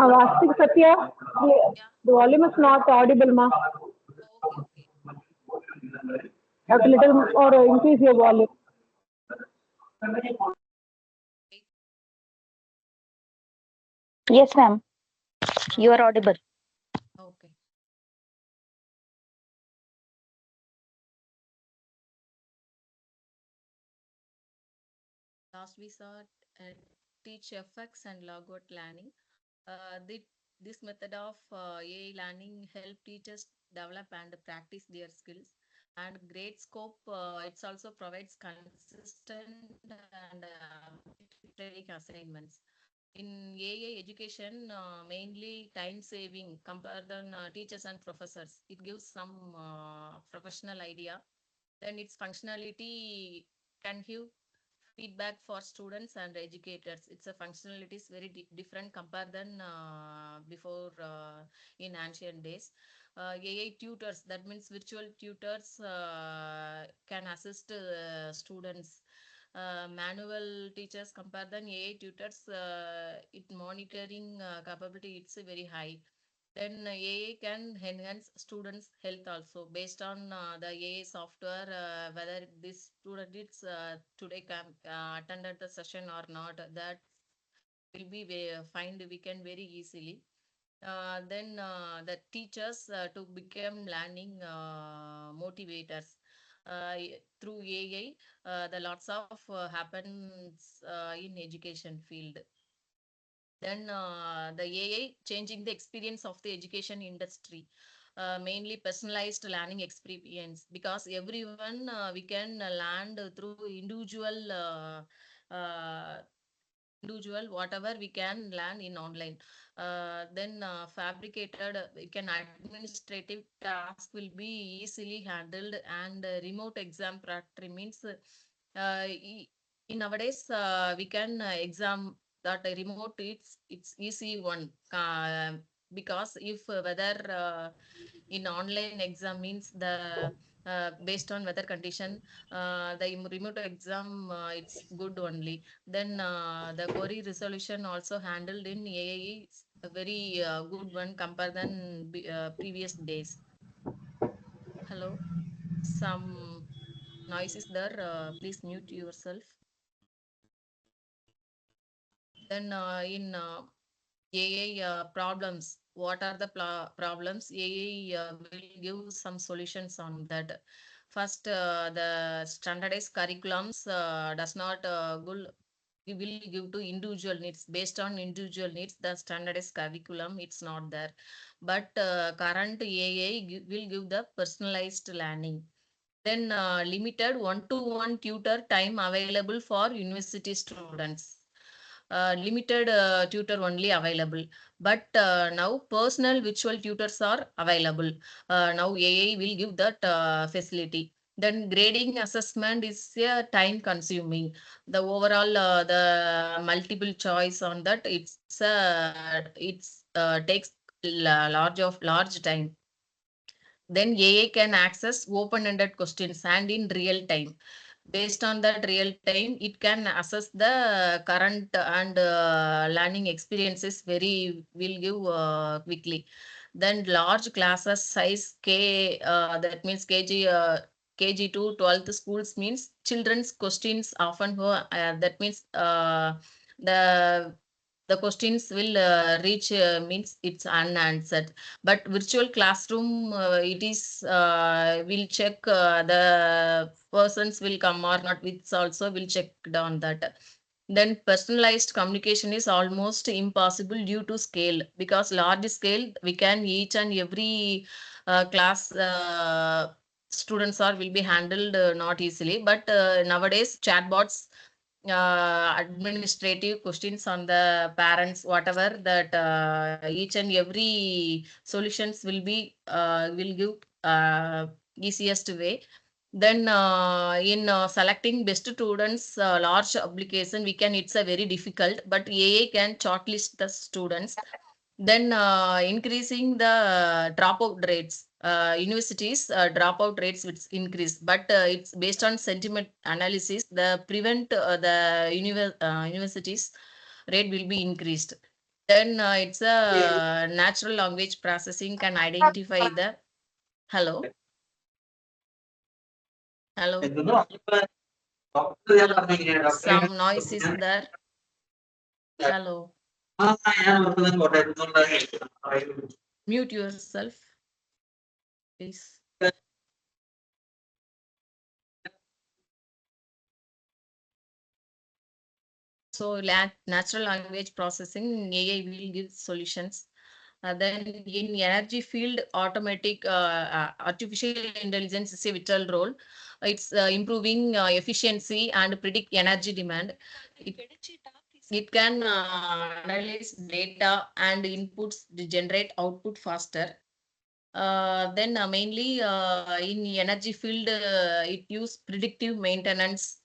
Vastik Satya, Yeah. the volume is not audible, ma. Okay, okay. Have a little or increase your volume. Wait. Yes, ma'am. You Uh, are audible. okay. Last we saw teach FX and logout learning. This method of AI learning help teachers develop and practice their skills. And great scope, it also provides consistent and repetitive assignments. In AI education, mainly time saving compared than teachers and professors. It gives some professional idea. Then its functionality can give feedback for students and educators. It's a functionality is very different compared than before in ancient days. AI tutors, that means virtual tutors can assist students. Manual teachers compare than AI tutors, it monitoring capability it's very high. Then AI can enhance students' health also based on the AI software, whether this student is today can attended the session or not. That will be find we can very easily. Then the teachers to become learning motivators through AI. The lots of happens in education field. Then the AI changing the experience of the education industry, mainly personalized learning experience, because everyone we can learn through individual whatever we can learn in online. Then fabricated, we can administrative task will be easily handled, and remote exam practice means in nowadays we can exam that remote, it's easy one, because if whether in online exam means the based on weather condition, the remote exam it's good only. Then the query resolution also handled in AI is a very good one compared than previous days. Hello, some noise is there. Please mute yourself. Then in AI problems. What are the problems? AI will give some solutions on that. First, the standardized curriculums does not we will give to individual needs. Based on individual needs, the standardized curriculum it's not there. But current AI will give the personalized learning. Then limited one-to-one tutor time available for university students. Limited tutor only available, but now personal virtual tutors are available. Now AI will give that facility. Then grading assessment is time consuming. The overall the multiple choice on that, it's takes large time. Then AI can access open-ended questions and in real time. Based on that real time, it can assess the current and learning experiences very will give quickly. Then large classes size that means KG to 12th schools means children's questions often that means the the questions will reach means it's unanswered. But virtual classroom, it is will check the persons will come or not, which also will check on that. Then personalized communication is almost impossible due to scale, because large scale we can each and every class students are will be handled not easily. But nowadays chatbots, administrative questions on the parents, whatever that each and every solutions will give easiest way. Then in selecting best students, large application we can, it's a very difficult, but AI can shortlist the students. Then increasing the dropout rates. Universities dropout rates which increase, but it's based on sentiment analysis. The prevent the universities rate will be increased. Then it's a natural language processing can identify the hello. Hello. Some noise is there. Hello. Mute yourself, please. So natural language processing, AI will give solutions. Then in energy field, artificial intelligence is a vital role. It's improving efficiency and predict energy demand. It can analyze data and inputs to generate output faster. Then mainly in energy field, it use predictive maintenance,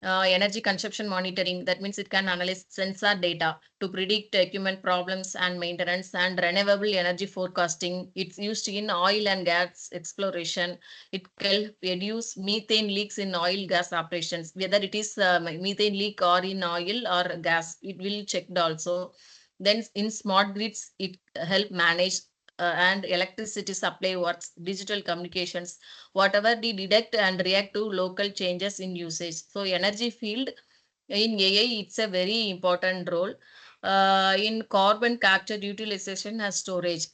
energy consumption monitoring. That means it can analyze sensor data to predict equipment problems and maintenance, and renewable energy forecasting. It's used in oil and gas exploration. It can reduce methane leaks in oil gas operations, whether it is methane leak or in oil or gas. It will checked also. Then in smart grids, it help manage and electricity supply works, digital communications, whatever they detect and react to local changes in usage. So energy field in AI, it's a very important role. In carbon capture utilization as storage.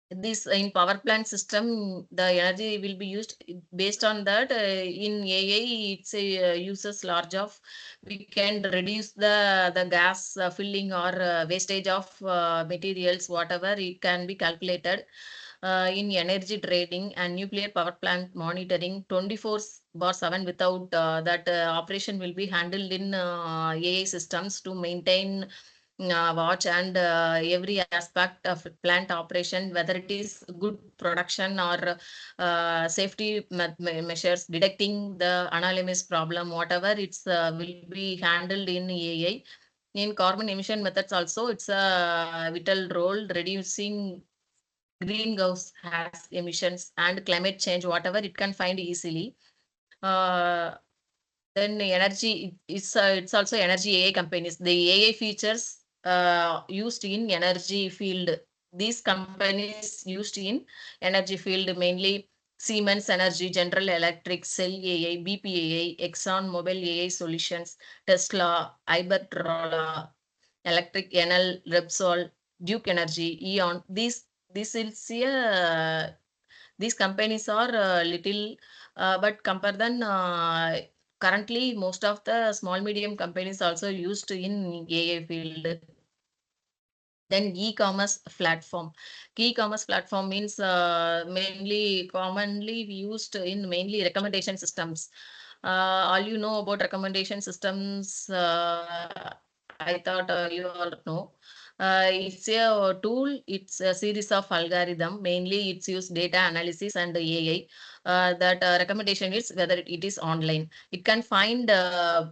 This in power plant system, the energy will be used based on that. In AI, it's a uses large of, we can reduce the gas filling or wastage of materials, whatever it can be calculated. In energy trading and nuclear power plant monitoring 24/7 without that operation will be handled in AI systems to maintain watch and every aspect of plant operation, whether it is good production or safety measures, detecting the anomalous problem, whatever it's will be handled in AI. In carbon emission methods also, it's a vital role reducing greenhouse gas emissions and climate change, whatever it can find easily. Uh, then energy, it's also energy AI companies. The AI features used in energy field. These companies used in energy field mainly Siemens Energy, General Electric, Cell AI, BPAI, Exxon Mobil AI Solutions, Tesla, Iberdrola, Electric Enel, Repsol, Duke Energy, Eon. This is these companies are little, but compare than currently most of the small medium companies also used in AI field. Then e-commerce platform. E-commerce platform means mainly commonly used in mainly recommendation systems. All you know about recommendation systems, I thought you all know. It's a tool, it's a series of algorithm. Mainly it's used data analysis and AI. That recommendation is whether it is online. It can find uh,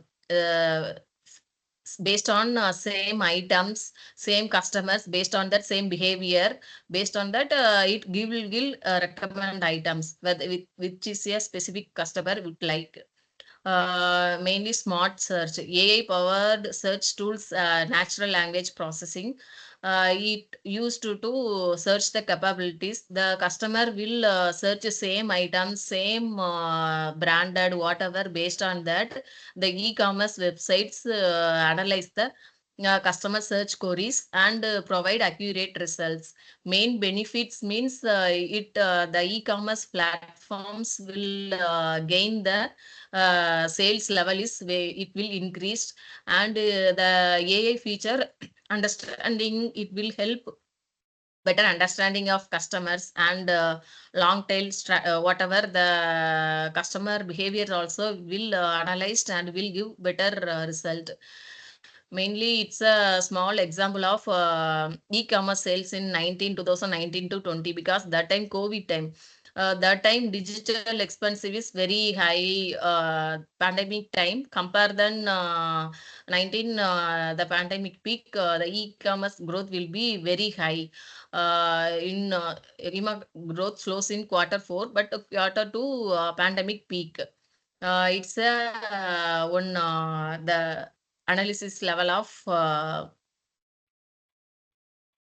based on same items, same customers, based on that same behavior, based on that it will recommend items whether which is a specific customer would like. Mainly smart search, AI powered search tools, natural language processing. It used to search the capabilities. The customer will search the same items, same branded, whatever. Based on that, the e-commerce websites analyze the customer search queries and provide accurate results. Main benefits means the e-commerce platforms will gain the sales level is it will increase, and the AI feature understanding, it will help better understanding of customers and long tail whatever the customer behavior also will analyzed and will give better result. Mainly, it's a small example of e-commerce sales in 2019 to 20, because that time COVID time. That time digital expensive is very high, pandemic time. Compare than 19, the pandemic peak, the e-commerce growth will be very high. In growth slows in quarter 4, but quarter 2 pandemic peak. It's a one the analysis level of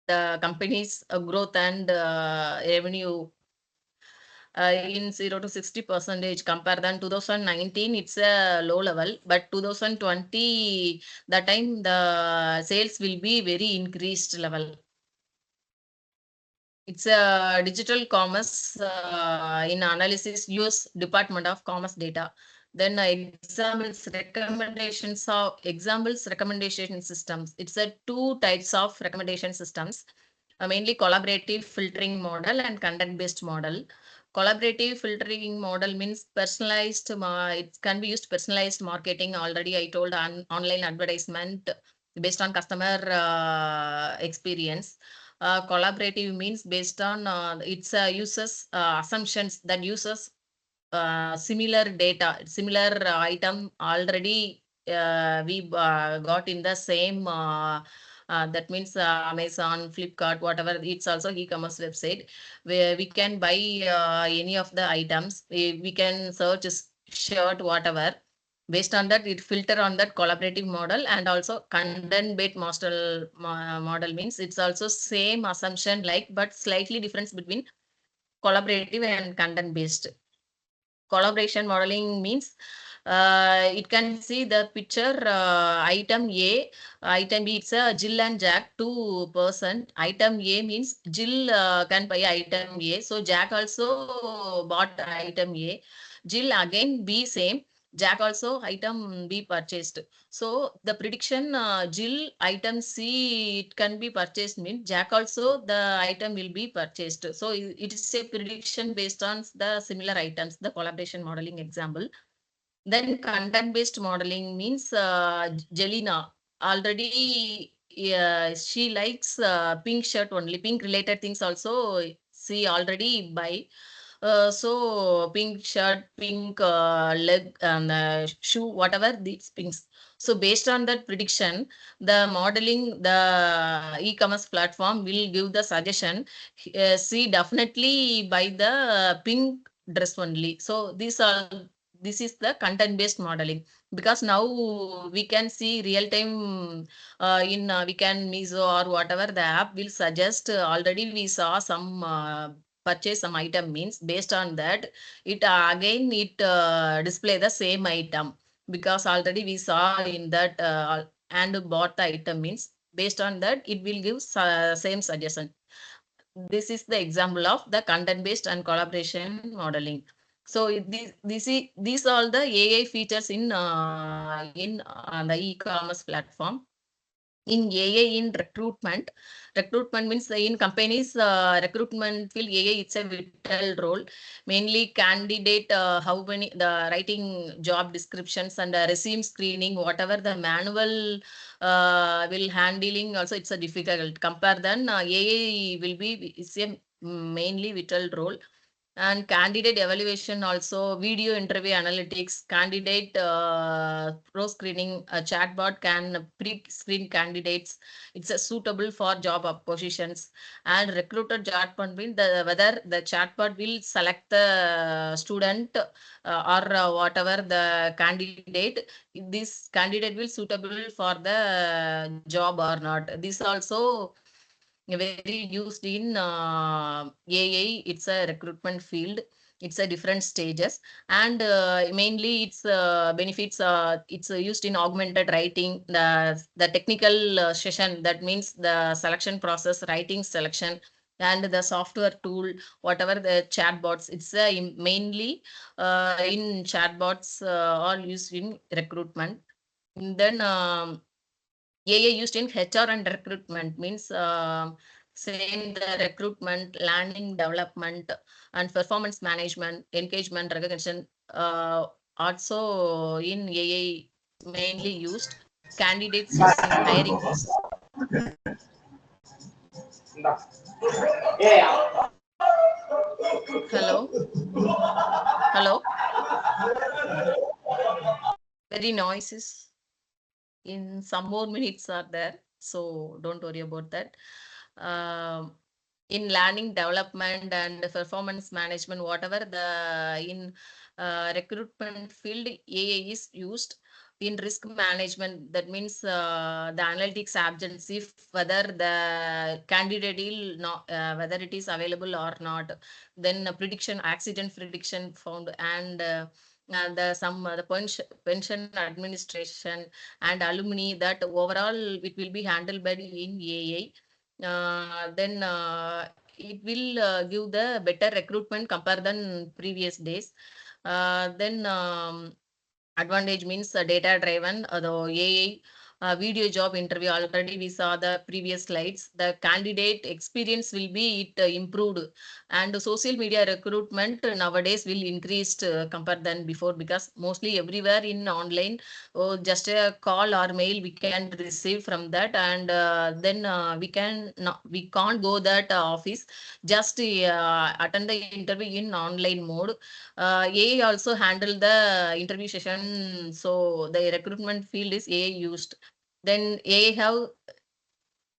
the company's growth and revenue in 0 to 60% compare than 2019 it's a low level, but 2020 the time the sales will be very increased level. It's a digital commerce in analysis use Department of Commerce data. Then examples recommendation systems. It's a two types of recommendation systems, mainly collaborative filtering model and content based model. Collaborative filtering model means personalized, it can be used personalized marketing. Already I told online advertisement based on customer experience. Collaborative means based on its users assumptions that uses similar data, similar item already we got in the same that means Amazon, Flipkart, whatever. It's also e-commerce website where we can buy any of the items. We can search shirt, whatever. Based on that, it filter on that collaborative model, and also content based model means it's also same assumption like, but slightly difference between collaborative and content based. Collaboration modeling means it can see the picture item A, item B. It's a Jill and Jack, two person. Item A means Jill can buy item A, so Jack also bought item A. Jill again B same. Jack also item B purchased. So the prediction Jill item C it can be purchased means Jack also the item will be purchased. So it is a prediction based on the similar items, the collaboration modeling example. Then content based modeling means Jelena already she likes pink shirt only, pink related things also she already buy. So pink shirt, pink leg and shoe, whatever these pinks. So based on that prediction, the modeling, the e-commerce platform will give the suggestion. See, definitely buy the pink dress only. So this is the content based modeling, because now we can see real time in we can Mizo or whatever the app will suggest. Already we saw some purchase some item means based on that it again it display the same item, because already we saw in that and bought the item means based on that it will give same suggestion. This is the example of the content based and collaboration modeling. So these all the AI features in the e-commerce platform. In AI in recruitment, recruitment means in companies recruitment field AI it's a vital role. Mainly candidate how many the writing job descriptions and resume screening, whatever the manual will handling also it's a difficult. Compare than AI will be it's a mainly vital role. And candidate evaluation also, video interview analytics, candidate pro screening, a chatbot can pre-screen candidates. It's a suitable for job positions. And recruiter chatbot means whether the chatbot will select the student or whatever the candidate, this candidate will suitable for the job or not. This also very used in AI. It's a recruitment field. It's a different stages, and mainly its benefits. It's used in augmented writing, the technical session. That means the selection process, writing selection, and the software tool, whatever the chatbots. It's mainly in chatbots all used in recruitment. And then AI used in HR and recruitment means same the recruitment, learning, development, and performance management, engagement, recognition. Also in AI mainly used. Candidates used in hiring. Hello, hello. Very noises. In some more minutes are there, so don't worry about that. In learning development and performance management, whatever the in recruitment field AI is used. in risk management, that means the analytics absence, if whether the candidate will not, whether it is available or not. Then prediction, accident prediction found, and the pension administration and alumni, that overall it will be handled by in AI. Then it will give the better recruitment compared than previous days. Then advantage means data driven, the AI video job interview. Already we saw the previous slides. The candidate experience will be improved, and social media recruitment nowadays will increased compared than before, because mostly everywhere in online, just a call or mail we can receive from that, and then we can't go that office, just attend the interview in online mode. AI also handle the interview session, so the recruitment field is AI used. Then AI have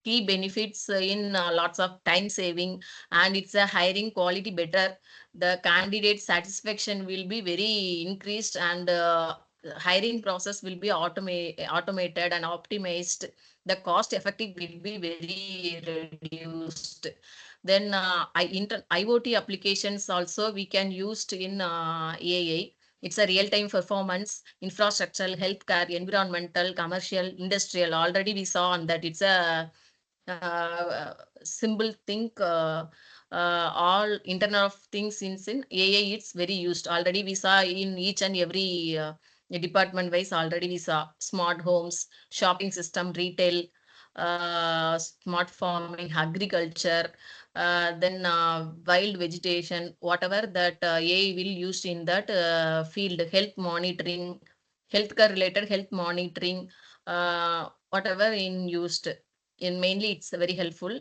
key benefits in lots of time saving, and it's a hiring quality better. The candidate satisfaction will be very increased, and hiring process will be automated and optimized. The cost effective will be very reduced. Then IoT applications also we can use in AI. It's a real-time performance, infrastructure, healthcare, environmental, commercial, industrial. Already we saw on that. It's a simple thing. All Internet of Things in AI, it's very used. Already we saw in each and every department wise. Already we saw smart homes, shopping system, retail, smart farming, agriculture, then wild vegetation, whatever that AI will use in that field. Health monitoring, healthcare related health monitoring, whatever in used. In mainly it's very helpful.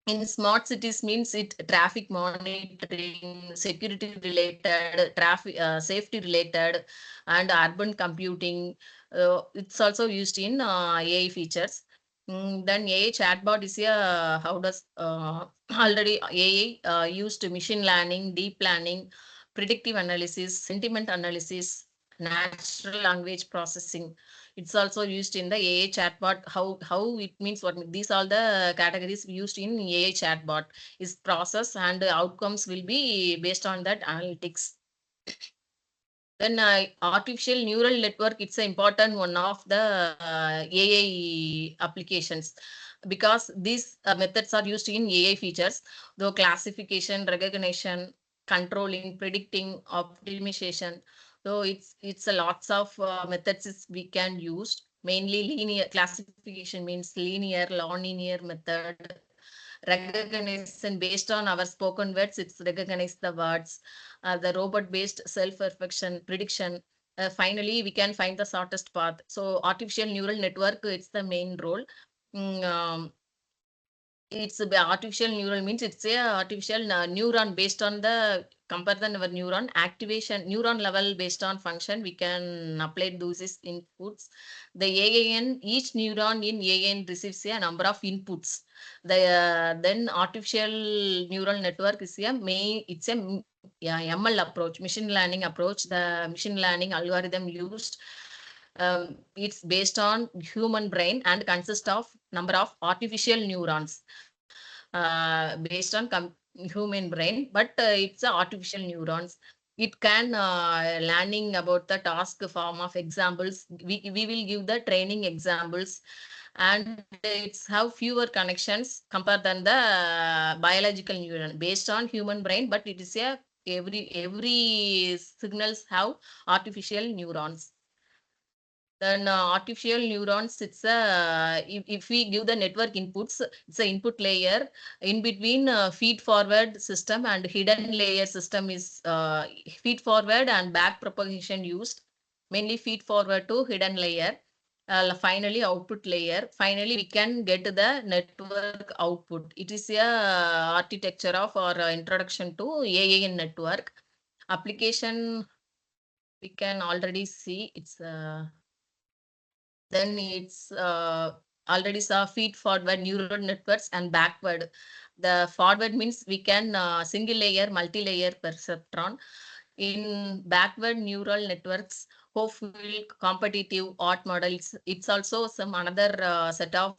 In smart cities means it traffic monitoring, security related, traffic safety related, and urban computing. It's also used in AI features. Then AI chatbot is a how does already AI used machine learning, deep learning, predictive analysis, sentiment analysis, natural language processing. It's also used in the AI chatbot. How it means what these are the categories used in AI chatbot is process, and outcomes will be based on that analytics. Then artificial neural network, it's an important one of the AI applications, because these methods are used in AI features, though classification, recognition, controlling, predicting, optimization. So it's a lots of methods we can use. Mainly linear classification means linear, non-linear method. Recognition based on our spoken words, it's recognize the words. The robot based self perfection prediction. Finally we can find the shortest path. So artificial neural network, it's the main role. Mm, um, it's artificial neural means it's a artificial neuron based on the compare than our neuron activation neuron level based on function. We can apply those as inputs. The AAN, each neuron in AAN receives a number of inputs. The then artificial neural network is a main, it's a ML approach, machine learning approach. The machine learning algorithm used, it's based on human brain and consists of number of artificial neurons based on human brain, but it's a artificial neurons. It can learning about the task form of examples. We will give the training examples, and it's have fewer connections compared than the biological neuron based on human brain, but it is a every signals have artificial neurons. Then artificial neurons, it's a if we give the network inputs, it's an input layer. In between feed forward system and hidden layer system is feed forward and back propagation used. Mainly feed forward to hidden layer. Finally output layer. Finally we can get the network output. It is a architecture of or introduction to AI network application. We can already see it's then it's already saw feed forward neural networks and backward. The forward means we can single layer, multi-layer perceptron. In backward neural networks, hopeful competitive art models, it's also some another set of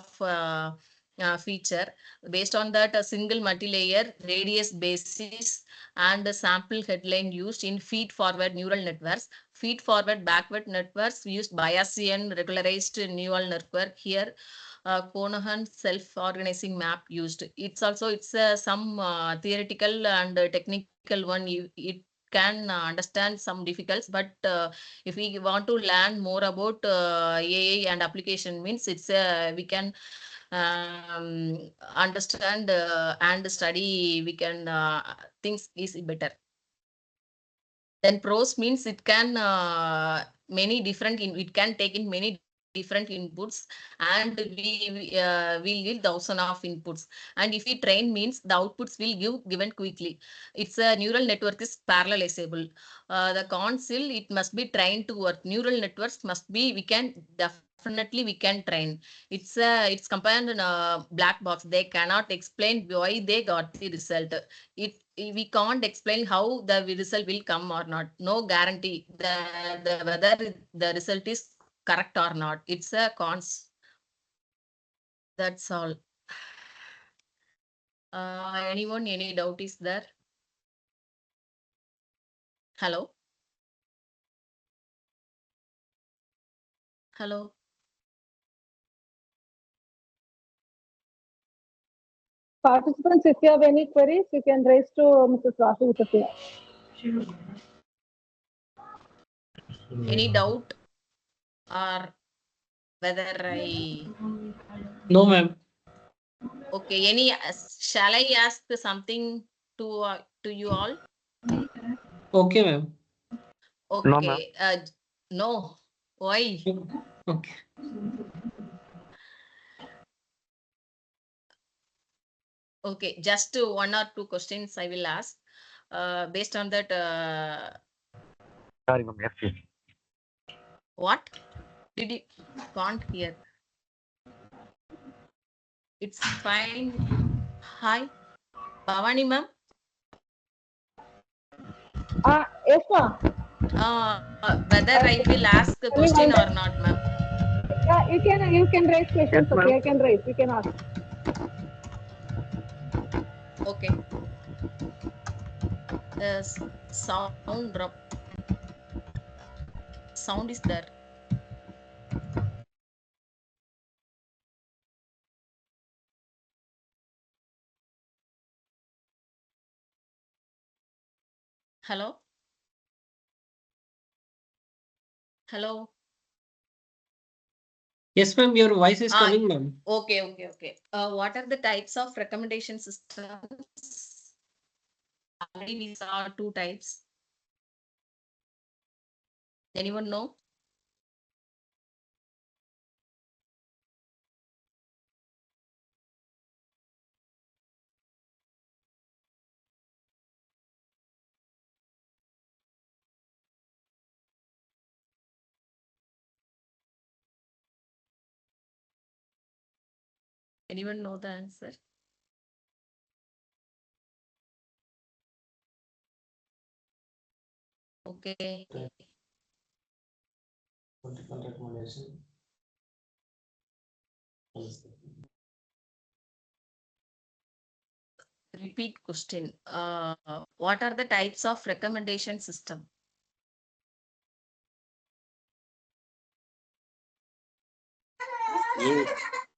feature. Based on that, a single multi-layer radius basis and a sample headline used in feed-forward neural networks. Feed-forward backward networks used Bayesian regularized neural network. Here, Conohan self-organizing map used. It's also some theoretical and technical one. It can understand some difficulties, but if we want to learn more about AI and application means we can understand and study, we can things is better. Then pros means it can it can take in many different inputs, and will give thousands of inputs. And if we train means the outputs will given quickly. It's a neural network is parallelizable. The cons will it must be trained to work. Neural networks must be definitely we can train. It's compared in a black box. They cannot explain why they got the result. We can't explain how the result will come or not. No guarantee the whether the result is correct or not. It's a cons. That's all. Anyone, any doubt is there? Hello? Hello? Participants, if you have any queries, you can raise to Mrs. Vasu Utapia. Any doubt or whether I... No, ma'am. Okay, any shall I ask something to you all? Okay, ma'am. Okay. No. Why? Okay. Okay, just one or two questions I will ask. Based on that, Sorry, ma'am. Yes, what did you can't hear? It's fine. Hi, Bhavani ma'am. Yes, ma'am. Whether I will ask a question or not, ma'am. Yeah, you can raise questions. Yes, ma'am. Okay, you can raise. You can ask. Okay. The sound is there. Hello? Hello? Yes, ma'am. Your voice is coming, ma'am. Okay. What are the types of recommendation systems? Already we saw two types. Anyone know? Anyone know the answer? Okay. Repeat question. What are the types of recommendation system?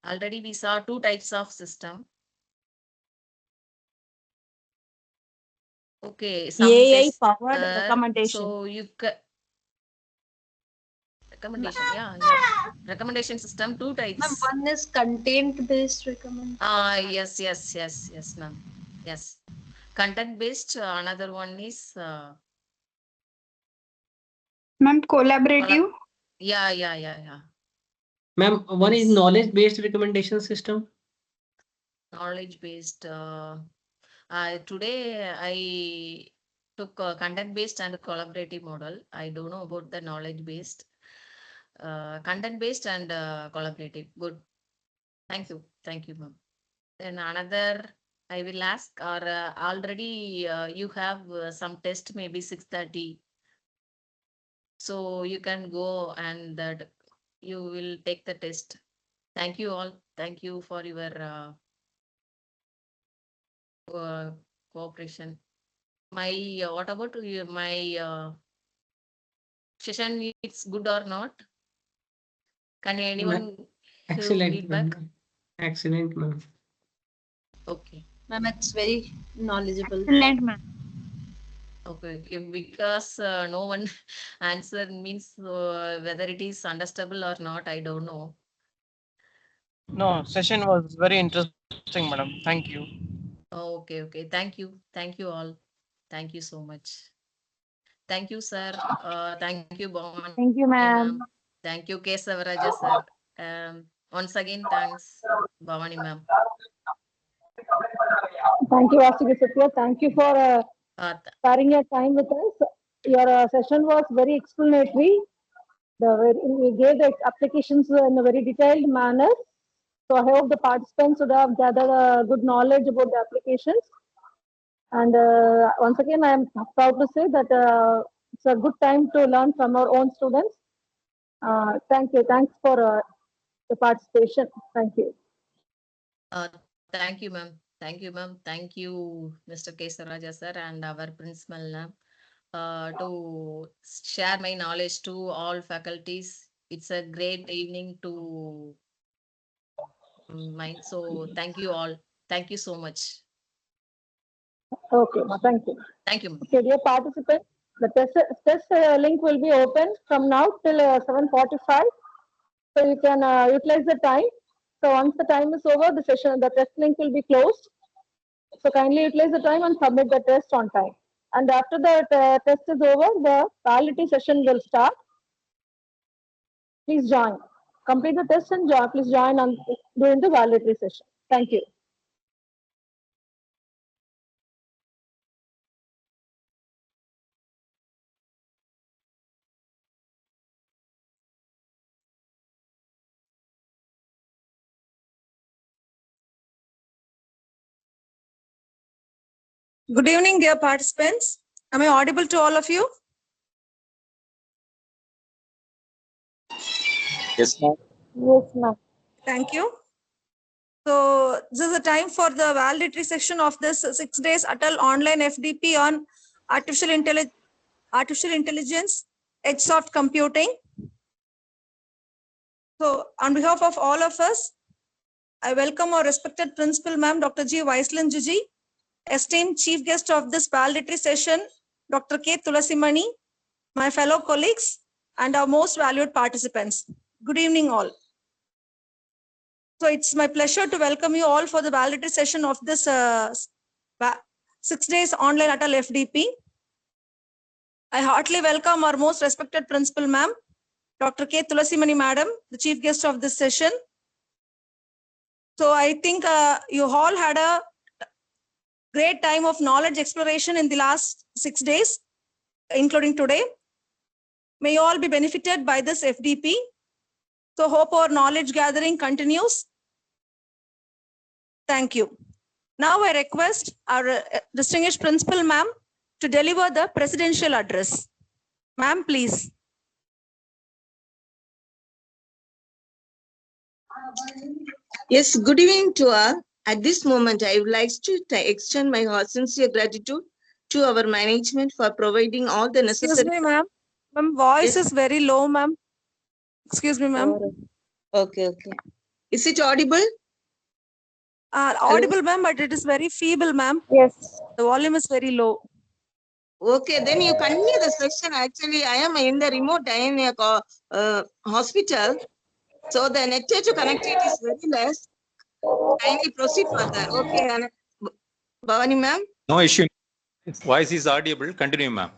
Already we saw two types of system. Okay, some AI test, powered recommendation. so you recommendation, yeah. Recommendation system, two types. Ma'am, one is content based recommendation. Yes, ma'am. Yes. Content based, another one is Ma'am, collaborative. yeah. Ma'am, one is Yes. knowledge-based recommendation system. Knowledge based. Today I took content based and collaborative model. I don't know about the knowledge based. Content based and collaborative. Good. Thank you, ma'am. Then another I will ask, or already you have some test, maybe 6:30. So you can go and that you will take the test. Thank you all. Thank you for your cooperation. My what about you? My session, it's good or not? Can anyone give Excellent, feedback? ma'am. Excellent, ma'am. Okay. Ma'am, it's very knowledgeable. Excellent, ma'am. Okay. Because no one answer means whether it is understandable or not, I don't know. No, session was very interesting, madam. Thank you. Okay, okay. Thank you. Thank you all. Thank you so much. Thank you, sir. Thank you, Bhavani. Thank you, ma'am. Thank you, K. Savaraja, sir. Once again, thanks, Bhavani ma'am. Thank you, Astika Satya. Thank you for sharing your time with us. Your session was very explanatory. We gave the applications in a very detailed manner. So I hope the participants would have gathered a good knowledge about the applications. And once again, I am proud to say that it's a good time to learn from our own students. Thank you. Thanks for the participation. Thank you. Thank you, ma'am. Thank you, ma'am. Thank you, Mr. K. Savaraja, sir, and our principal, ma'am, to share my knowledge to all faculties. It's a great evening to mine. So thank you all. Thank you so much. Okay, thank you. Thank you, ma'am. Okay, dear participants, the test link will be open from now till 7:45. So you can utilize the time. So once the time is over, the test link will be closed. So kindly utilize the time and submit the test on time. And after the test is over, the validity session will start. Please join. Complete the test and join. Please join during the validity session. Thank you. Good evening, dear participants. Am I audible to all of you? Yes, ma'am. Yes, ma'am. Thank you. So this is the time for the validatory section of this 6 days Atal online FDP on artificial intelligence, edge soft computing. So on behalf of all of us, I welcome our respected principal, ma'am, Dr. G. Vaisalan Jiji, esteemed chief guest of this validatory session, Dr. K. Tulasimani, my fellow colleagues, and our most valued participants. Good evening, all. So it's my pleasure to welcome you all for the validatory session of this 6 days online Atal FDP. I heartily welcome our most respected principal, ma'am, Dr. K. Tulasimani, madam, the chief guest of this session. So I think you all had a great time of knowledge exploration in the last 6 days, including today. May you all be benefited by this FDP. So hope our knowledge gathering continues. Thank you. Now I request our distinguished principal, ma'am, to deliver the presidential address. Ma'am, please. Yes, good evening to all. At this moment, I would like to extend my sincere gratitude to our management for providing all the necessary. Excuse me, ma'am. Ma'am, voice Yes. is very low, ma'am. Excuse me, ma'am. Okay. Is it audible? Audible, ma'am, but it is very feeble, ma'am. Yes. The volume is very low. Okay, then you continue the section. Actually, I am in the remote. I am in a hospital. So the net to connectivity is very less. Kindly proceed further. Okay, Bhavani ma'am. No issue. Voice is audible. Continue, ma'am.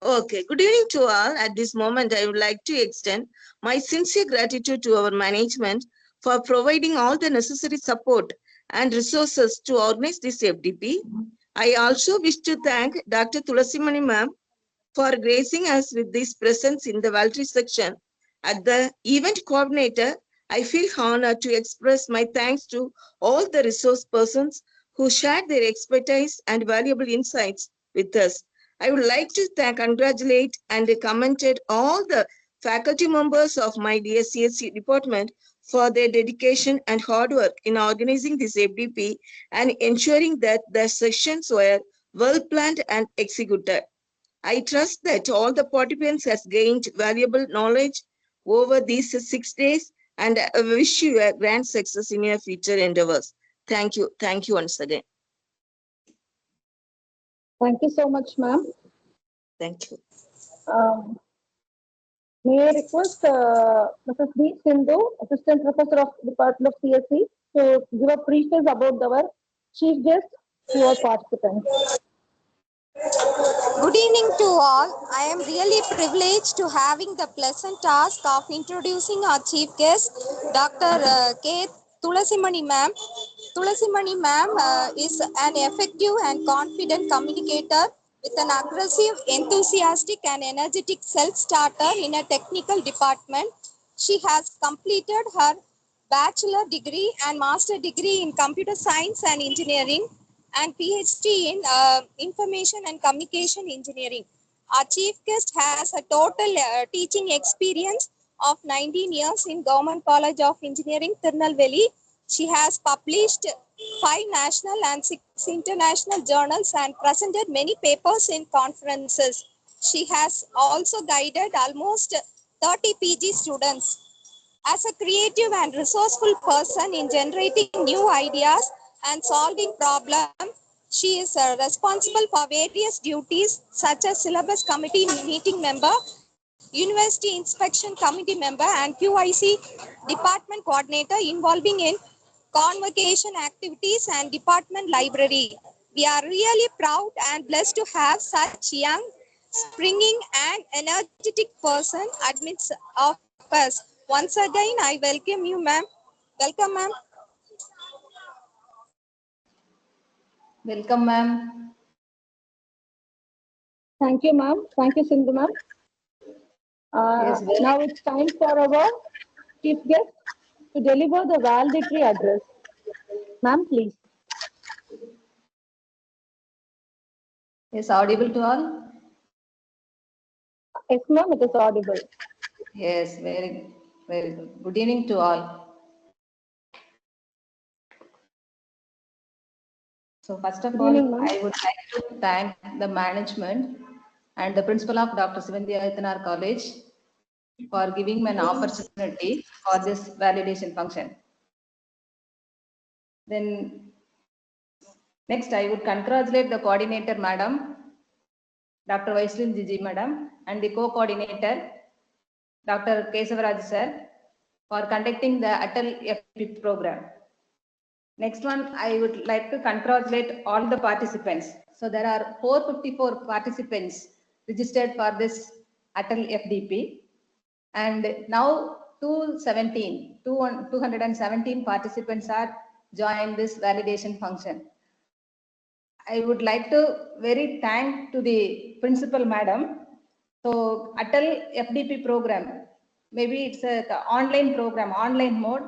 Okay, good evening to all. At this moment, I would like to extend my sincere gratitude to our management for providing all the necessary support and resources to organize this FDP. I also wish to thank Dr. Tulasimani ma'am for gracing us with this presence in the validatory section. As the event coordinator, I feel honored to express my thanks to all the resource persons who shared their expertise and valuable insights with us. I would like to congratulate and commented all the faculty members of my DSCSC department for their dedication and hard work in organizing this FDP and ensuring that the sessions were well planned and executed. I trust that all the participants has gained valuable knowledge over these 6 days, and I wish you a grand success in your future endeavors. Thank you. Thank you once again. Thank you so much, ma'am. Thank you. May I request Mrs. B. Sindhu, Assistant Professor of Department of CSC, to give a preface about our chief guest to our participants. Good evening to all. I am really privileged to having the pleasant task of introducing our chief guest, Dr. K. Tulasimani ma'am. Tulasimani ma'am is an effective and confident communicator with an aggressive, enthusiastic and energetic self-starter in a technical department. She has completed her bachelor degree and master degree in computer science and engineering and PhD in information and communication engineering. Our chief guest has a total teaching experience of 19 years in Government College of Engineering, Tirunelveli. She has published 5 national and 6 international journals and presented many papers in conferences. She has also guided almost 30 PG students. As a creative and resourceful person in generating new ideas and solving problems, she is responsible for various duties such as syllabus committee meeting member, university inspection committee member, and QIC department coordinator involving in convocation activities and department library. We are really proud and blessed to have such young, springing and energetic person amidst of us. Once again, I welcome you, ma'am. Welcome, ma'am. Welcome, ma'am. Thank you, ma'am. Thank you, Sindhu ma'am. Now it's time for our chief guest to deliver the valedictory address. Ma'am, please. Is audible to all? Yes, ma'am, it is audible. Yes, very good. Good evening to all. So first of all, I would like to thank the management and the principal of Dr. Sivandi Ayathanar College for giving me an opportunity for this validation function. Then next, I would congratulate the coordinator, Madam, Dr. Vaislin Jiji, Madam, and the co-coordinator, Dr. Kesavaraj Sir, for conducting the Atal FP program. Next one, I would like to congratulate all the participants. So there are 454 participants registered for this Atal FDP, and now 217 participants are joined this validation function. I would like to very thank to the principal madam. So Atal FDP program, maybe it's a online program, online mode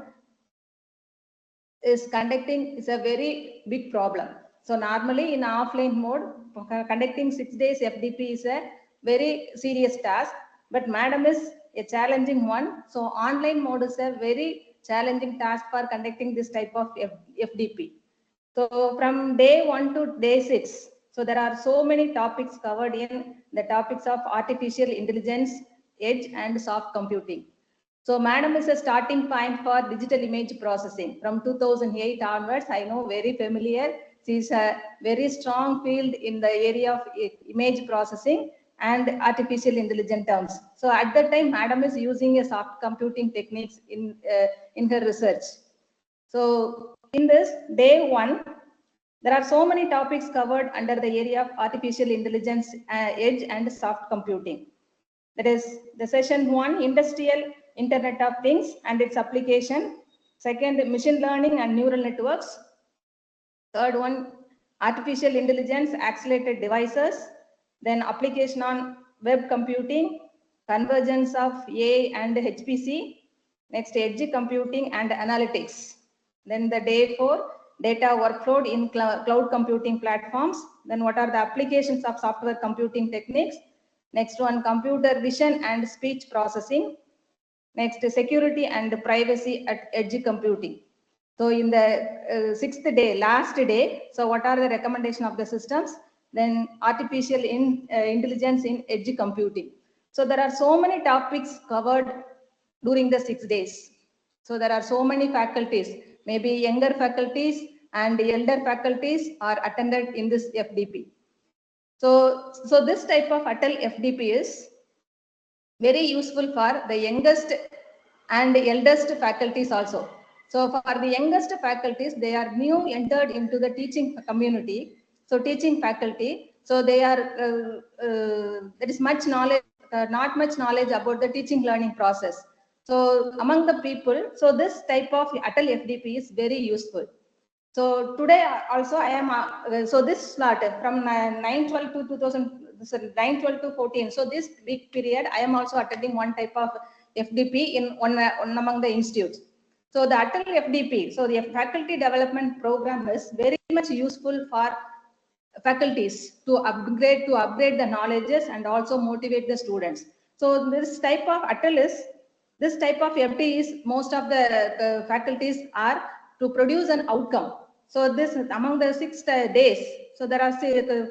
is conducting is a very big problem. So normally in offline mode, conducting 6 days FDP is a very serious task, but madam is a challenging one. So online mode is a very challenging task for conducting this type of FDP. So from day 1 to day 6, so there are so many topics covered in the topics of artificial intelligence, edge and soft computing. So madam is a starting point for digital image processing. From 2008 onwards, I know very familiar. She is a very strong field in the area of image processing and artificial intelligence terms. So at that time, madam is using a soft computing techniques in her research. So in this day 1, there are so many topics covered under the area of artificial intelligence, edge and soft computing. That is the session 1, industrial Internet of Things and its application. Second, machine learning and neural networks. Third one, artificial intelligence, accelerated devices. Then application on web computing, convergence of AI and HPC. Next, edge computing and analytics. Then the day 4, data workflow in cloud computing platforms. Then what are the applications of software computing techniques? Next one, computer vision and speech processing. Next, security and privacy at edge computing. So in the sixth day, last day, so what are the recommendation of the systems? Then artificial intelligence in edge computing. So there are so many topics covered during the 6 days. So there are so many faculties, maybe younger faculties and elder faculties are attended in this FDP. So this type of Atal FDP is very useful for the youngest and eldest faculties also. So for the youngest faculties, they are new entered into the teaching community. So teaching faculty, so they are, there is much knowledge, not much knowledge about the teaching learning process. So among the people, so this type of Atal FDP is very useful. So today also I am, so this slot from 9/12 to 9/12 to 14. So this week period, I am also attending one type of FDP in one among the institutes. So the Atal FDP, so the faculty development program is very much useful for faculties to upgrade the knowledges and also motivate the students. So this type of Atal is, this type of FD is, most of the faculties are to produce an outcome. So this among the 6 days, so there are,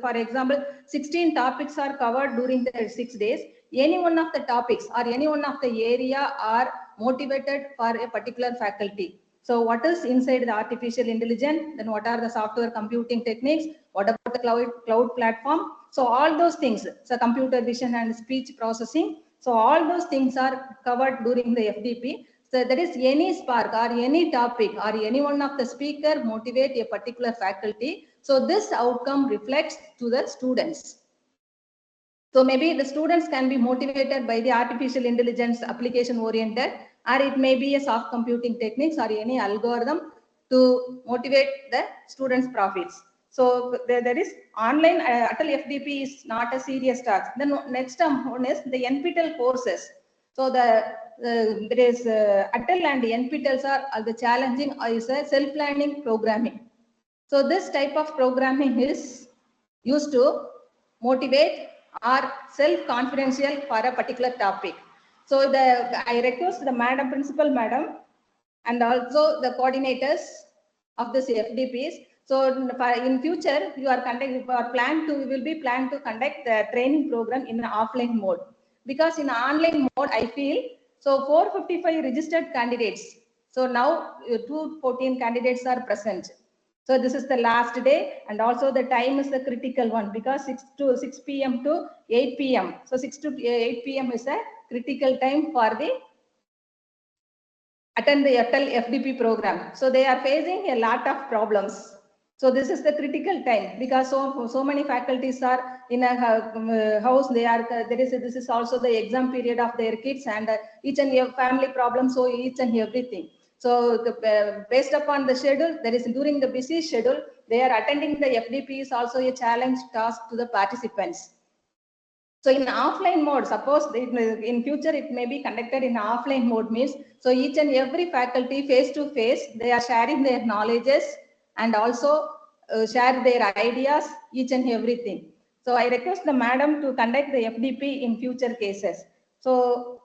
for example, 16 topics are covered during the 6 days. Any one of the topics or any one of the area are motivated for a particular faculty. So what is inside the artificial intelligence? Then what are the software computing techniques? What about the cloud platform? So all those things, so computer vision and speech processing. So all those things are covered during the FDP. So there is any spark or any topic or any one of the speaker motivate a particular faculty. So this outcome reflects to the students. So maybe the students can be motivated by the artificial intelligence application oriented, or it may be a soft computing techniques or any algorithm to motivate the students' profits. So there is online Atal FDP is not a serious task. Then next one is the NPTEL courses. So there is Atal and NPTELs are the challenging is a self-learning programming. So this type of programming is used to motivate or self-confidential for a particular topic. So I request the madam, principal madam, and also the coordinators of this FDPs. So in future, you are will be planned to conduct the training program in an offline mode. Because in online mode, I feel, so 455 registered candidates. So now 214 candidates are present. So this is the last day, and also the time is the critical one, because 6 p.m. to 8 p.m. So 6 to 8 p.m. is a critical time for the attend the Atal FDP program. So they are facing a lot of problems. So this is the critical time, because so many faculties are in a house. This is also the exam period of their kids, and each and every family problem. So each and everything. So based upon the schedule, there is during the busy schedule, they are attending the FDP is also a challenge task to the participants. So in offline mode, suppose in future it may be conducted in offline mode, means so each and every faculty face to face, they are sharing their knowledges and also share their ideas, each and everything. So I request the madam to conduct the FDP in future cases. So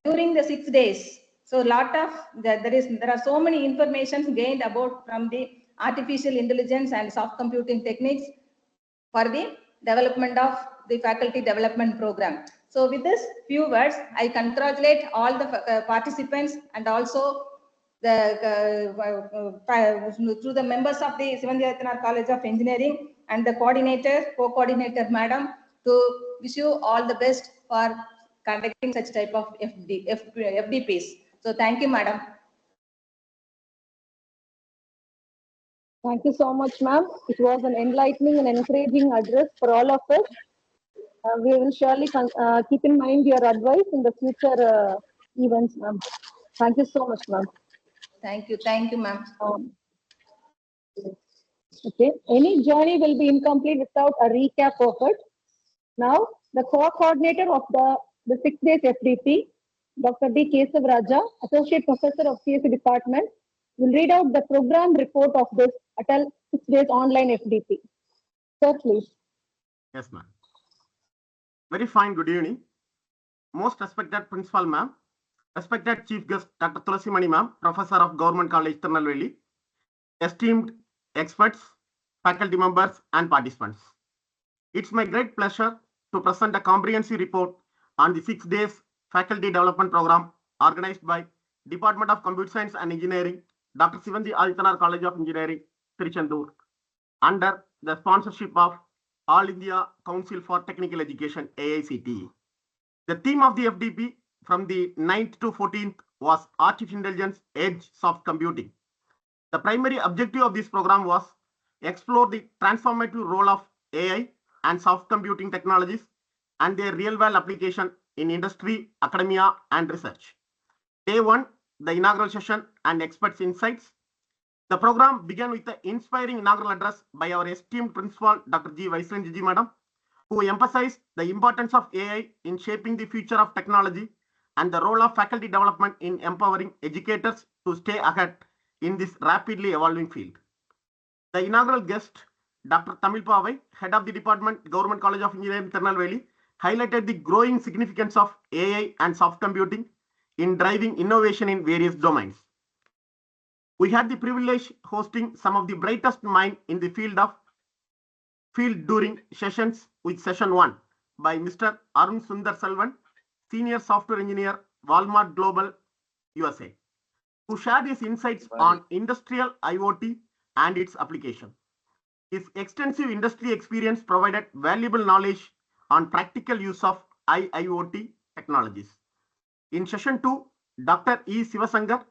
during the 6 days, so there are so many information gained about from the artificial intelligence and soft computing techniques for the development of the faculty development program. So with this few words, I congratulate all the participants and also through the members of the Sivanjanath College of Engineering and the coordinator, co-coordinator madam, to wish you all the best for conducting such type of FDPs. So thank you, madam. Thank you so much, ma'am. It was an enlightening and encouraging address for all of us. We will surely keep in mind your advice in the future events, ma'am. Thank you so much, ma'am. Thank you, ma'am. Okay, any journey will be incomplete without a recap of it. Now, the co-coordinator of the 6 days FDP, Dr. D. Kesav Raja, Associate Professor of CSE Department, will read out the program report of this Atal 6 days online FDP. Sir, please. Yes, ma'am. Very fine. Good evening. Most respected Principal, ma'am. Respected Chief Guest, Dr. Tulasimani, ma'am, Professor of Government College, Tirunelveli. Esteemed experts, faculty members, and participants. It's my great pleasure to present a comprehensive report on the 6 days faculty development program organized by Department of Computer Science and Engineering, Dr. Sivanji Adityanar College of Engineering, Tiruchendur, under the sponsorship of All India Council for Technical Education, AICTE. The theme of the FDP from the 9th to 14th was Artificial Intelligence Edge Soft Computing. The primary objective of this program was explore the transformative role of AI and soft computing technologies and their real-world application in industry, academia, and research. Day 1, the inaugural session and experts' insights. The program began with the inspiring inaugural address by our esteemed principal, Dr. G. Waislen Jiji Madam, who emphasized the importance of AI in shaping the future of technology and the role of faculty development in empowering educators to stay ahead in this rapidly evolving field. The inaugural guest, Dr. Tamil Pavai, Head of the Department, Government College of Engineering, Tirunelveli, highlighted the growing significance of AI and soft computing in driving innovation in various domains. We had the privilege hosting some of the brightest minds in the field during sessions with session 1 by Mr. Arun Sundar Selvan, Senior Software Engineer, Walmart Global, USA, who shared his insights on industrial IoT and its application. His extensive industry experience provided valuable knowledge on practical use of IIoT technologies. In session 2, Dr. E. Sivasankar,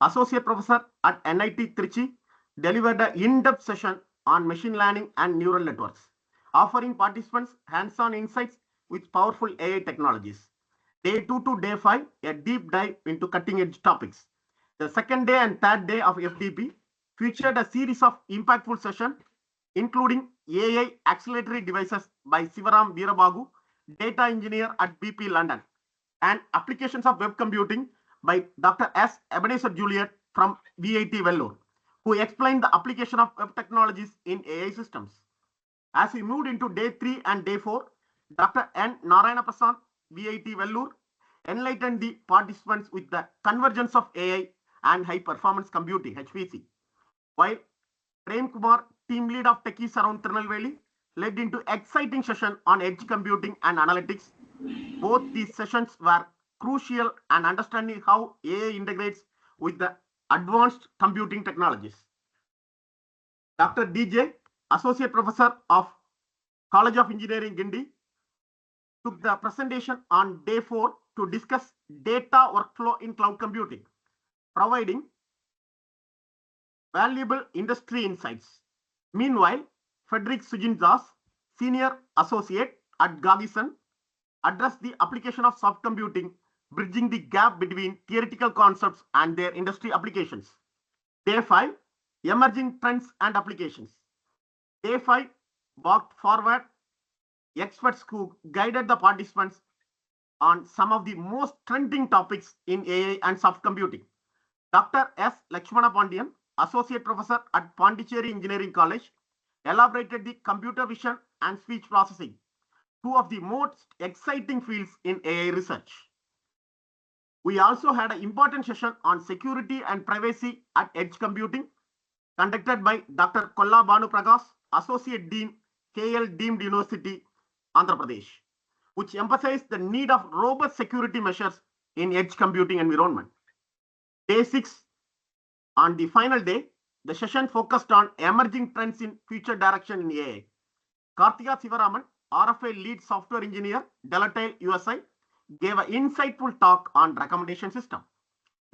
Associate Professor at NIT Trichy, delivered an in-depth session on machine learning and neural networks, offering participants hands-on insights with powerful AI technologies. Day 2 to day 5, a deep dive into cutting-edge topics. The second day and third day of FDP featured a series of impactful sessions, including AI acceleratory devices by Sivaram Veerabagu, data engineer at BP London, and applications of web computing by Dr. S. Ebenezer Juliet from VIT Vellore, who explained the application of web technologies in AI systems. As we moved into day 3 and day 4, Dr. N. Narayana Prasad, VIT Vellore, enlightened the participants with the convergence of AI and high performance computing, HPC, while Prem Kumar, team lead of Techies around Tirunelveli, led into exciting session on edge computing and analytics. Both these sessions were crucial in understanding how AI integrates with the advanced computing technologies. Dr. DJ, Associate Professor of College of Engineering, Gindi, took the presentation on day 4 to discuss data workflow in cloud computing, providing valuable industry insights. Meanwhile, Frederick Sujinzas, Senior Associate at Gagison, addressed the application of soft computing, bridging the gap between theoretical concepts and their industry applications. Day 5, Emerging Trends and Applications. Day 5 walked forward experts who guided the participants on some of the most trending topics in AI and soft computing. Dr. S. Lakshmana Pandian, Associate Professor at Pondicherry Engineering College, elaborated the computer vision and speech processing, two of the most exciting fields in AI research. We also had an important session on security and privacy at edge computing, conducted by Dr. Kolla Banu Prakash, Associate Dean, KL Deemed University, Andhra Pradesh, which emphasized the need of robust security measures in edge computing environment. Day 6, on the final day, the session focused on emerging trends in future direction in AI. Karthika Sivaraman, RFA lead software engineer, Deloitte USA, gave an insightful talk on recommendation system,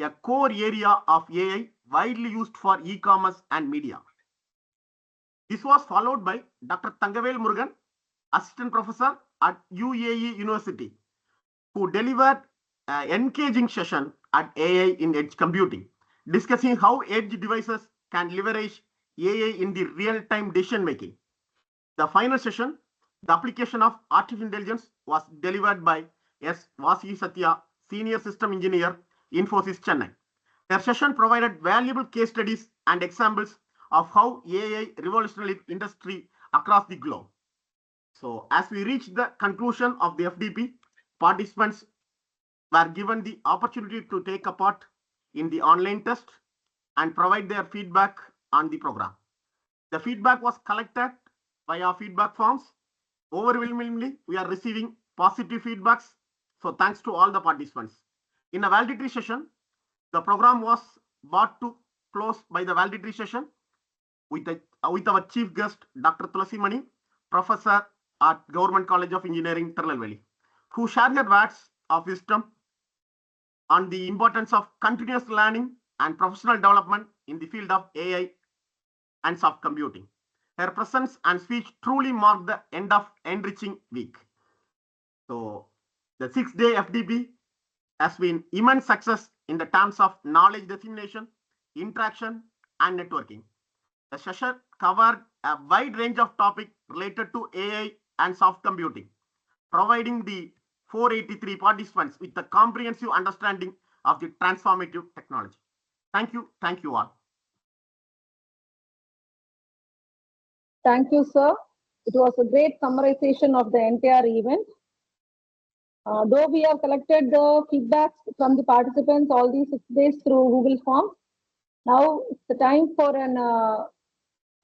a core area of AI widely used for e-commerce and media. This was followed by Dr. Tangavel Murugan, assistant professor at UAE University, who delivered an engaging session at AI in edge computing, discussing how edge devices can leverage AI in the real-time decision making. The final session, the application of artificial intelligence, was delivered by S. Vasi Satya, Senior System Engineer, Infosys Chennai. Their session provided valuable case studies and examples of how AI revolutionized industry across the globe. So as we reach the conclusion of the FDP, participants were given the opportunity to take a part in the online test and provide their feedback on the program. The feedback was collected via feedback forms. Overwhelmingly, we are receiving positive feedbacks. So thanks to all the participants. In a validatory session, the program was brought to close by the validatory session with our chief guest, Dr. Tulasimani, professor at Government College of Engineering, Tirunelveli, who shared her words of wisdom on the importance of continuous learning and professional development in the field of AI and soft computing. Her presence and speech truly marked the end of enriching week. So the 6-day FDP has been immense success in the terms of knowledge dissemination, interaction, and networking. The session covered a wide range of topics related to AI and soft computing, providing the 483 participants with a comprehensive understanding of the transformative technology. Thank you all. Thank you, sir. It was a great summarization of the entire event. Though we have collected the feedbacks from the participants all these 6 days through Google Forms, now it's the time for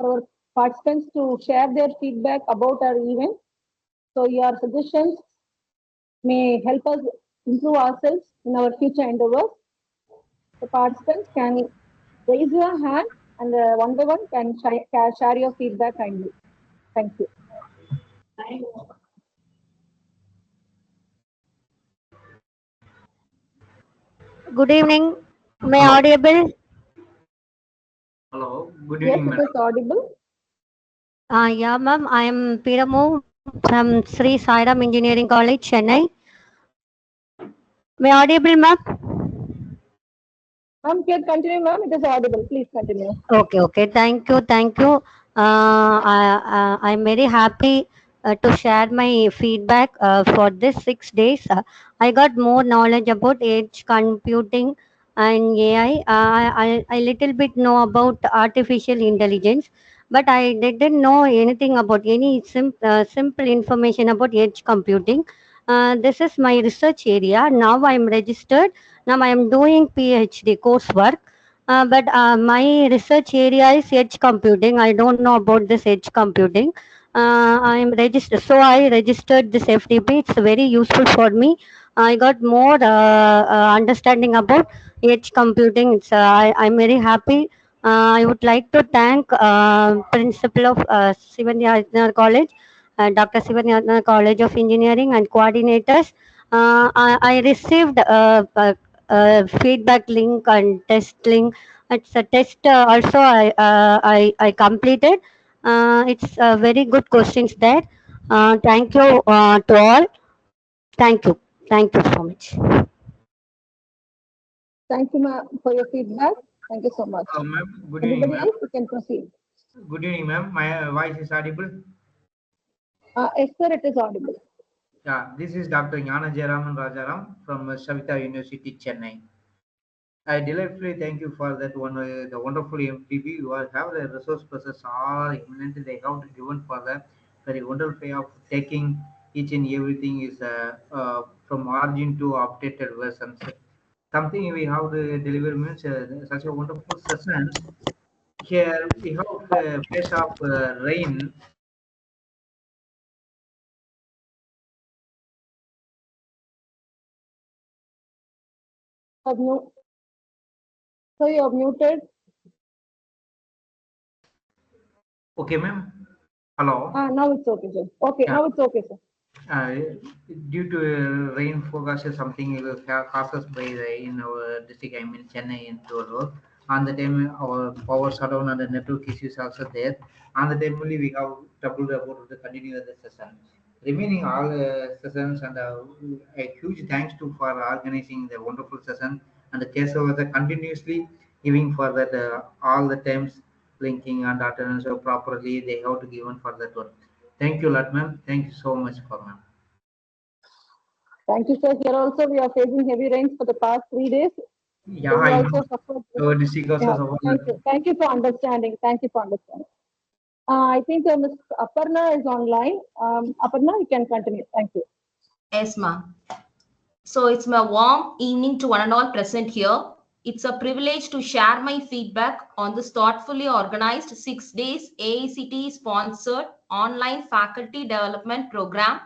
our participants to share their feedback about our event. So your suggestions may help us improve ourselves in our future endeavors. The participants can raise your hand and one by one can share your feedback kindly. Thank you. Good evening. Am I audible? Hello. Good Yes, evening, it is audible. Yeah, ma'am. I am Piramu from Sri Sairam Engineering College, Chennai. Am I audible, ma'am? Ma'am, please continue, ma'am. It is audible. Please continue. Okay. Thank you. I'm very happy to share my feedback for this 6 days. I got more knowledge about edge computing and AI. I little bit know about artificial intelligence, but I didn't know anything about any simple information about edge computing. This is my research area. Now I'm registered. Now I am doing PhD coursework. But my research area is edge computing. I don't know about this edge computing. I'm registered, so I registered this FDP. It's very useful for me. I got more understanding about edge computing. I'm very happy. I would like to thank principal of Sivanyatna College, Dr. Sivanyatna College of Engineering, and coordinators. I received feedback link and test link. It's a test also I completed. It's very good questions there. Thank you to all. Thank you so much. Thank you, ma'am, for your feedback. Thank you so much. Ma'am. Good evening, Anybody ma'am. else, you can proceed. Good evening, ma'am. My voice is audible. Yes, sir, it is audible. Yeah, this is Dr. Jnana Jayaraman Rajaram from Savita University, Chennai. I delightfully thank you for that one, the wonderful MPP. You have the resource persons are eminent. They have given for the very wonderful way of taking each and everything is from origin to updated versions. Something we have to deliver means such a wonderful sessions. Here we have a phase of rain. So you are muted. Okay, ma'am. Hello. Now it's okay, sir. Okay, Yeah. now it's okay, sir. Due to rain forecast is something caused by in our district, I mean Chennai and Torur. On the time our power shutdown and the network issues also there. On the time only we have trouble about the continue the session. Remaining all sessions and a huge thanks to for organizing the wonderful session and the case over the continuously giving for that all the times linking and attendance so properly they have to given for that one. Thank you, lot, ma'am. Thank you so much for ma'am. Thank you, sir. Here also we are facing heavy rains for the past 3 days. Yeah, So we I also know. suffered. Our district also Yeah, suffered. thank you for understanding. Thank you for understanding. I think Ms. Aparna is online. Aparna, you can continue. Thank you. Yes, ma'am. So it's my warm evening to one and all present here. It's a privilege to share my feedback on this thoughtfully organized 6 days AICTE sponsored online faculty development program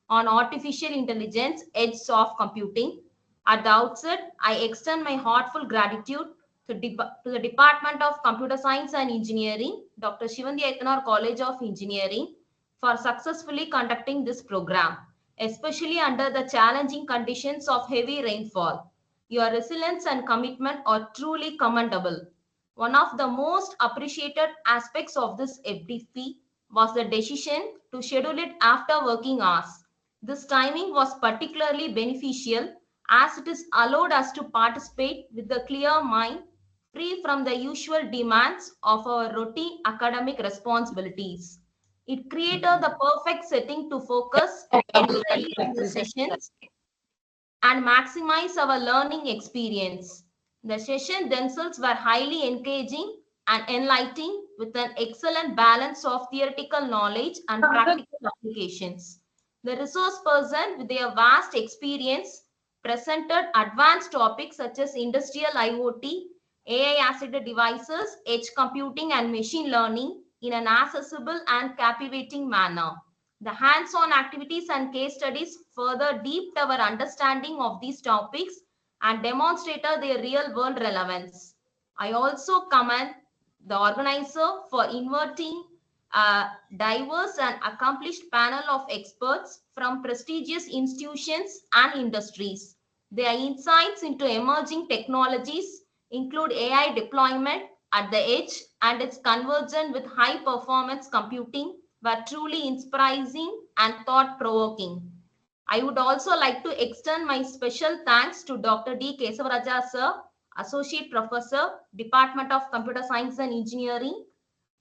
on artificial intelligence edge soft computing. At the outset, I extend my heartfelt gratitude to the Department of Computer Science and Engineering, Dr. Shivandi Aithanar College of Engineering, for successfully conducting this program, especially under the challenging conditions of heavy rainfall. Your resilience and commitment are truly commendable. One of the most appreciated aspects of this FDP was the decision to schedule it after working hours. This timing was particularly beneficial as it is allowed us to participate with a clear mind, free from the usual demands of our routine academic responsibilities. It created the perfect setting to focus intensely on the sessions and maximize our learning experience. The sessions themselves were highly engaging and enlightening with an excellent balance of theoretical knowledge and practical applications. The resource person with their vast experience presented advanced topics such as industrial IoT, AI-assisted devices, edge computing, and machine learning in an accessible and captivating manner. The hands-on activities and case studies further deepened our understanding of these topics and demonstrated their real-world relevance. I also commend the organizer for inviting a diverse and accomplished panel of experts from prestigious institutions and industries. Their insights into emerging technologies include AI deployment at the edge and its convergence with high-performance computing were truly inspiring and thought-provoking. I would also like to extend my special thanks to Dr. D. Kesavaraja Sir, Associate Professor, Department of Computer Science and Engineering,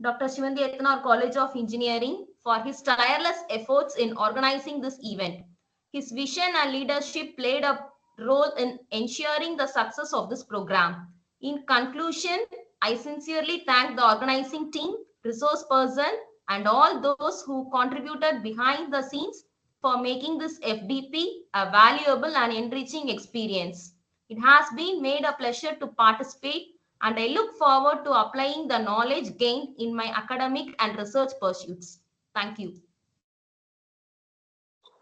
Dr. Shivandi Aithanar College of Engineering, for his tireless efforts in organizing this event. His vision and leadership played a role in ensuring the success of this program. In conclusion, I sincerely thank the organizing team, resource person, and all those who contributed behind the scenes for making this FDP a valuable and enriching experience. It has been made a pleasure to participate, and I look forward to applying the knowledge gained in my academic and research pursuits. Thank you.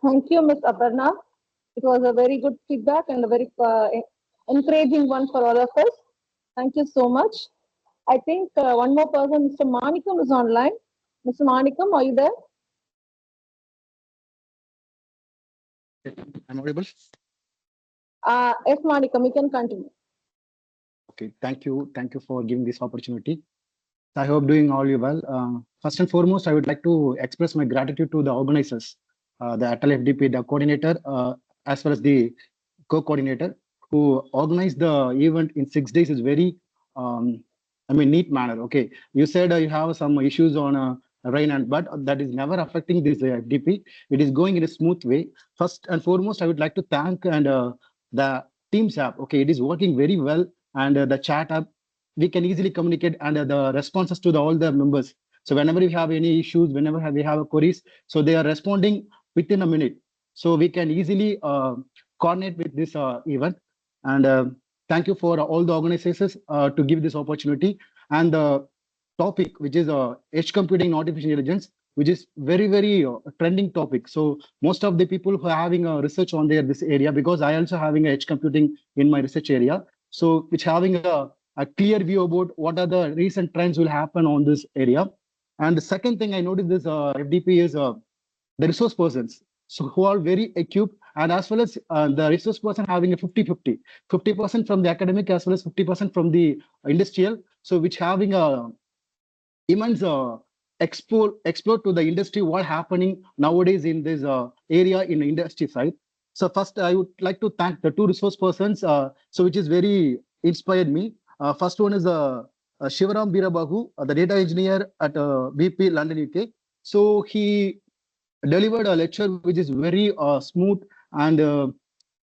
Thank you, Ms. Aparna. It was a very good feedback and a very encouraging one for all of us. Thank you so much. I think one more person, Mr. Manikam, is online. Mr. Manikam, are you there? I'm audible? Yes, Manikam, you can continue. Okay, thank you. Thank you for giving this opportunity. I hope doing all you well. First and foremost, I would like to express my gratitude to the organizers, the Atal FDP, the coordinator, as well as the co-coordinator who organized the event in 6 days is very, neat manner. Okay, you said you have some issues on rain, but that is never affecting this FDP. It is going in a smooth way. First and foremost, I would like to thank the Teams app. Okay, it is working very well, and the chat app, we can easily communicate, and the responses to all the members. So whenever we have any issues, whenever we have queries, so they are responding within a minute. So we can easily coordinate with this event. And thank you for all the organizers to give this opportunity. And the topic, which is edge computing and artificial intelligence, which is very, very trending topic. So most of the people who are having research on this area, because I also having edge computing in my research area. So which having a clear view about what are the recent trends will happen on this area. And the second thing I noticed this FDP is the resource persons, so who are very equipped, and as well as the resource person having a 50-50, 50% from the academic as well as 50% from the industrial. So which having a immense explore to the industry what happening nowadays in this area in the industry side. So first I would like to thank the two resource persons, so which is very inspired me. First one is Shivaram Birabahu, the data engineer at BP London, UK. So he delivered a lecture which is very smooth and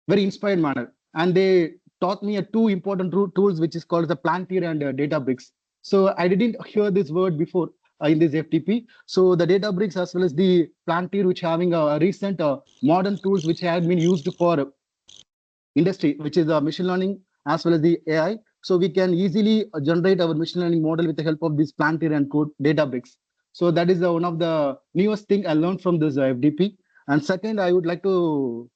very inspired manner. And they taught me two important tools, which is called the Plantier and Databricks. So I didn't hear this word before in this FDP. So the Databricks as well as the Plantier, which having a recent modern tools which have been used for industry, which is machine learning as well as the AI. So we can easily generate our machine learning model with the help of this Plantier and code Databricks. So that is one of the newest thing I learned from this FDP. And second, I would like to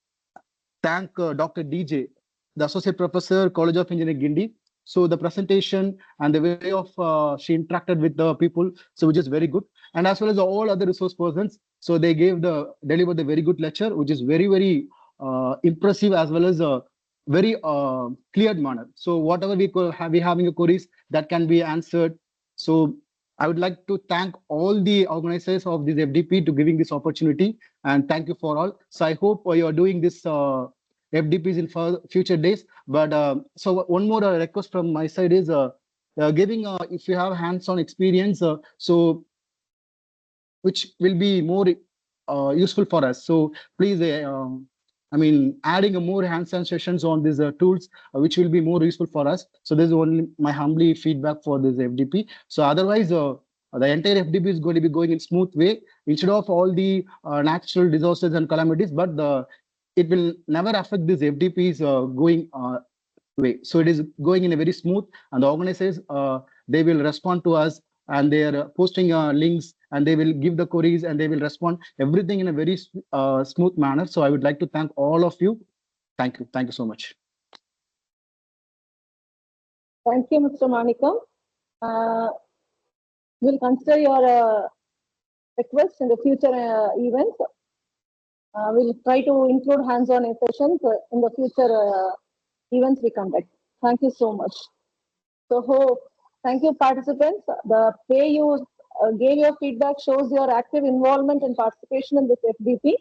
thank Dr. DJ, the Associate Professor, College of Engineering, Guindy. So the presentation and the way of she interacted with the people, so which is very good. And as well as all other resource persons, so they delivered a very good lecture, which is very, very impressive as well as a very clear manner. So whatever we having a queries that can be answered. So I would like to thank all the organizers of this FDP to giving this opportunity, and thank you for all. So I hope you are doing this FDPs in future days. But so one more request from my side is giving if you have hands-on experience, so which will be more useful for us. So please, I mean, adding more hands-on sessions on these tools, which will be more useful for us. So this is only my humbly feedback for this FDP. So otherwise, the entire FDP is going to be going in smooth way instead of all the natural disasters and calamities, but it will never affect this FDP's going way. So it is going in a very smooth, and the organizers, they will respond to us, and they are posting links, and they will give the queries, and they will respond everything in a very smooth manner. So I would like to thank all of you. Thank you. Thank you so much. Thank you, Mr. Manikam. We'll consider your request in the future events. We'll try to include hands-on sessions in the future events we conduct. Thank you so much. So, thank you, participants. The way you gave your feedback shows your active involvement and participation in this FDP.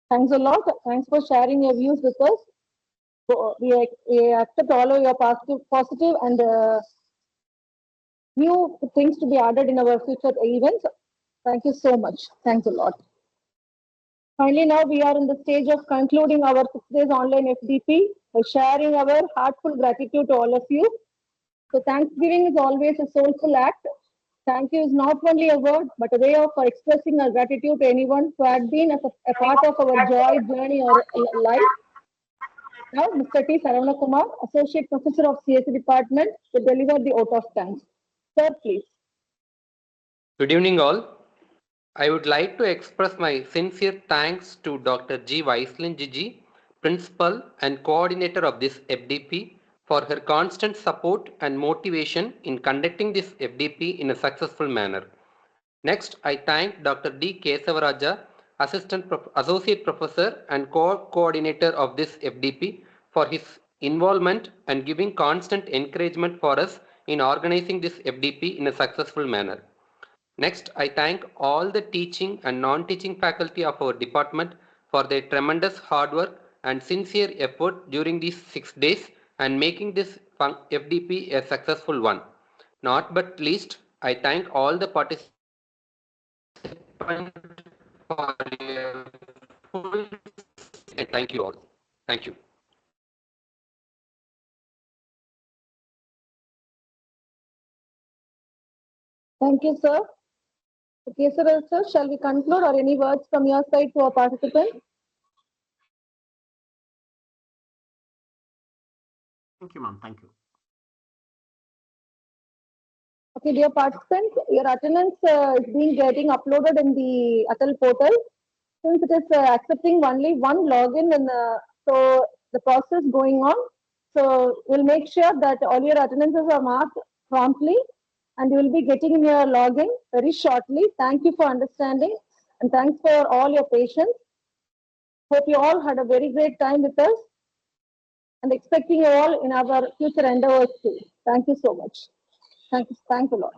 Thanks a lot. Thanks for sharing your views with us. We accept all of your positive and new things to be added in our future events. Thank you so much. Thanks a lot. Finally, now we are in the stage of concluding our 6 days online FDP by sharing our heartfelt gratitude to all of you. So Thanksgiving is always a soulful act. Thank you is not only a word, but a way of expressing our gratitude to anyone who had been a part of our joy, journey, or life. Now, Mr. T. Saravana Kumar, Associate Professor of CSE Department, will deliver the vote of thanks. Sir, please. Good evening, all. I would like to express my sincere thanks to Dr. G. Waislin Jiji, Principal and Coordinator of this FDP, for her constant support and motivation in conducting this FDP in a successful manner. Next, I thank Dr. D. Kesavaraja, Associate Professor and Co-Coordinator of this FDP, for his involvement and giving constant encouragement for us in organizing this FDP in a successful manner. Next, I thank all the teaching and non-teaching faculty of our department for their tremendous hard work and sincere effort during these 6 days and making this FDP a successful one. Not but least, I thank all the participants for your full and thank you all. Thank you. Thank you, sir. Okay, sir, shall we conclude, or any words from your side to our participants? Thank you, ma'am. Thank you. Okay, dear participants, your attendance is getting uploaded in the Atal portal. Since it is accepting only one login, and so the process going on. So we'll make sure that all your attendances are marked promptly, and you will be getting your login very shortly. Thank you for understanding, and thanks for all your patience. Hope you all had a very great time with us, and expecting you all in our future endeavors too. Thank you so much. Thanks a lot.